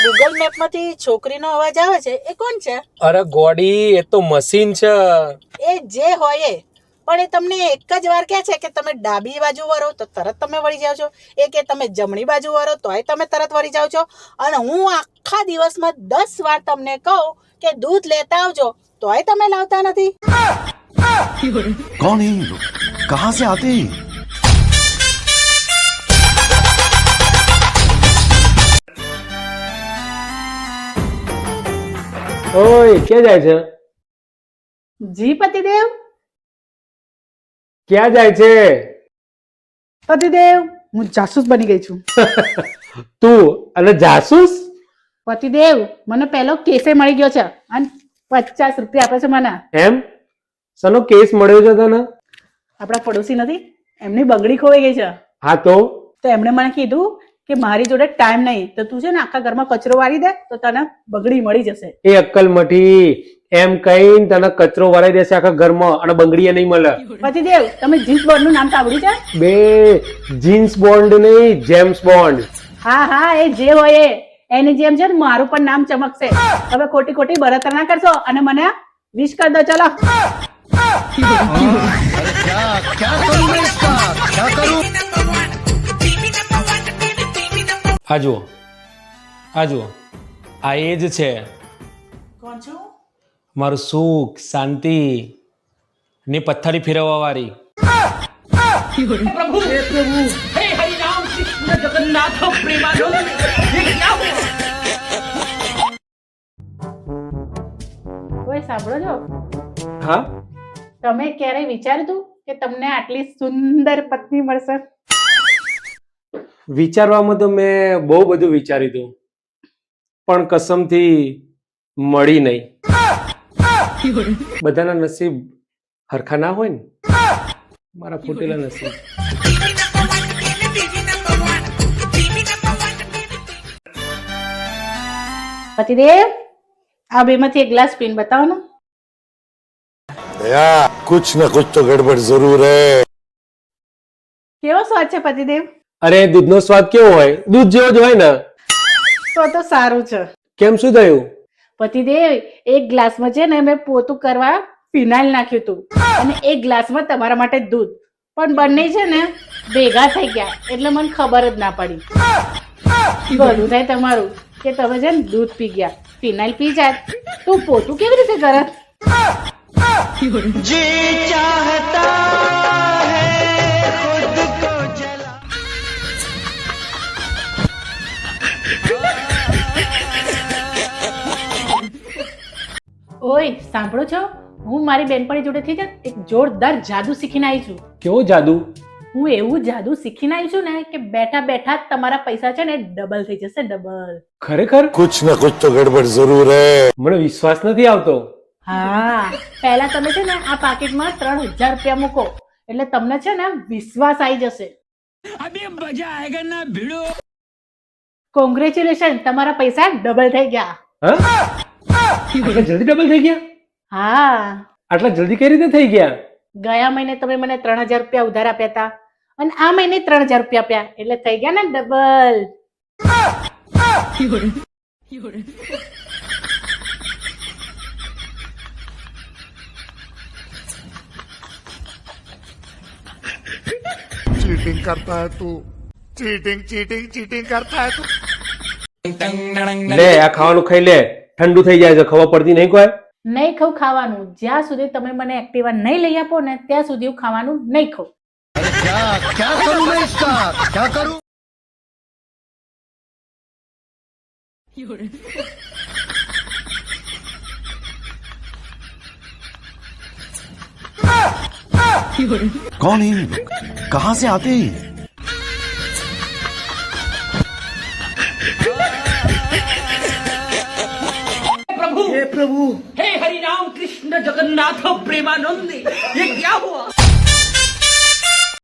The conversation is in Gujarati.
ગૂગલ મેપ માંથી છોકરીનો અવાજ આવે છે એ કોણ છે? અરે ગોડી, એ તો મશીન છે. એ જે હોય એ, પણ એ તમને એક જ વાર કહે છે કે તમે ડાબી બાજુ વળો તો તરત તમે વળી જાઓ છો, એ કે તમે જમણી બાજુ વળો તોય તમે તરત વળી જાઓ છો, અને હું આખા દિવસમાં 10 વાર તમને કહું કે દૂધ લેતા આવજો તોય તમે લાવતા નથી. कौन है ये लोग? कहाँ से आते हैं? ઓય, ક્યાં જાય છે? જી પતિદેવ. ક્યાં જાય છે? પતિદેવ, હું જાસૂસ બની ગઈ છું. તું અને જાસૂસ? પતિદેવ, મને પહેલો કેસે મળી ગયો છે અને 50 રૂપિયા આપે છે મને. એમ? સનો કેસ મળ્યો છે તને? આપણા પડોશી નથી, એમની બંગડી ખોવાઈ ગઈ છે. હા તો એમણે મને કીધું કે મારી જોડે ટાઈમ નહીં, તો તું છે ને આખા ઘરમાં કચરો વાળી દે તો તને બંગડી મળી જશે. એ અક્કલ મઠી એમ કહીને તને કચરો વરાઈ દેશે આખા ઘરમાં અને બંગડીએ નહીં મળે. પતિદેવ, તમે જીન્સ બોન્ડ નું નામ સાંભળ્યું છે? બે જીન્સ બોન્ડ નહીં, જેમ્સ બોન્ડ. હા હા, એ જે હોય એ, એની જેમ છે ને મારું પણ નામ ચમકશે. હવે ખોટી ખોટી બળતરા ના કરશો અને મને વિશ કરી દો. ચલો. આ જુઓ, આ જુઓ, આ એ જ છે કોણ છું? મારું સુખ શાંતિ ની પથ્થરી ફેરવવા વાળી. કોઈ સાંભળો છો? હા, તમે ક્યારેય વિચાર્યું હતું કે તમને આટલી સુંદર પત્ની મળશે? વિચારવામાં તો મેં બહુ બધું વિચાર્યું હતું, પણ કસમથી મળી નહીં. બધાના નસીબ હરખા ના હોય ને, મારા ફૂટેલા નસીબ. પતિદેવ, આ બેમાંથી એક ગ્લાસ પીને બતાવો ને. भैया कुछ न कुछ तो गड़बड़ जरूर है. કેવો સ્વાદ છે પતિદેવ? અરે દૂધનો સ્વાદ કેવો હોય? દૂધ જેવો જ હોય ને. તો સારું છે. કેમ, શું થયું? પતિદેવ, એક ગ્લાસમાં છે ને મેં પોતું કરવા ફિનાઇલ નાખ્યું હતું અને એક ગ્લાસમાં તમારા માટે દૂધ, પણ બંને છે ને ભેગા થઈ ગયા એટલે મને ખબર જ ના પડી. ભલું થાય તમારું કે તમે છે ને દૂધ પી ગયા, ફિનાઇલ પી જાય તો પોતું કેવી રીતે કરે? ઓય, સાંભળો છો? હું મારી બેનપણી જોડેથી છે એક જોરદાર જાદુ શીખીને આવી છું. કેવો જાદુ? હું એવું જાદુ શીખીને આવી છું ને કે બેઠા બેઠા જ તમારા પૈસા છે ને ડબલ થઈ જશે, ડબલ. ખરેખર? कुछ न कुछ तो गड़बड़ जरूर है. મને વિશ્વાસ નથી આવતો. હા, પહેલા તમે છે ને આ પાકીટમાં 3000 રૂપિયા મૂકો એટલે તમને છે ને વિશ્વાસ આવી જશે. કોંગ્રેચ્યુલેશન, તમારા પૈસા ડબલ થઈ ગયા. હા? આટલા જલ્દી ડબલ થઈ ગયા? હા, આટલા જલ્દી કઈ રીતે થઈ ગયા? ગયા મહિને તમે મને 3000 રૂપિયા ઉધાર આપ્યા હતા અને આ મહિને 3000 રૂપિયા આપ્યા એટલે થઈ ગયા ને ડબલ. चीटिंग करता है तू. चीटिंग चीटिंग चीटिंग करता है तू. લે, આ ખાવાનું ખાઈ લે, ઠંડુ થઈ જાય છે. ખબર પડતી નહીં કોઈ? નહીં ખાઉં ખાવાનું. જ્યાં સુધી તમે મને એક્ટિવા નહીં લઈ આપો ને ત્યાં સુધી હું ખાવાનું નહીં ખાઉં. क्या करूं मैं इसका? क्या करूं? कौन है ये लोग? कहाँ से आते हैं? प्रभु हे हरि राम कृष्ण जगन्नाथ प्रेमानंद, ये क्या हुआ?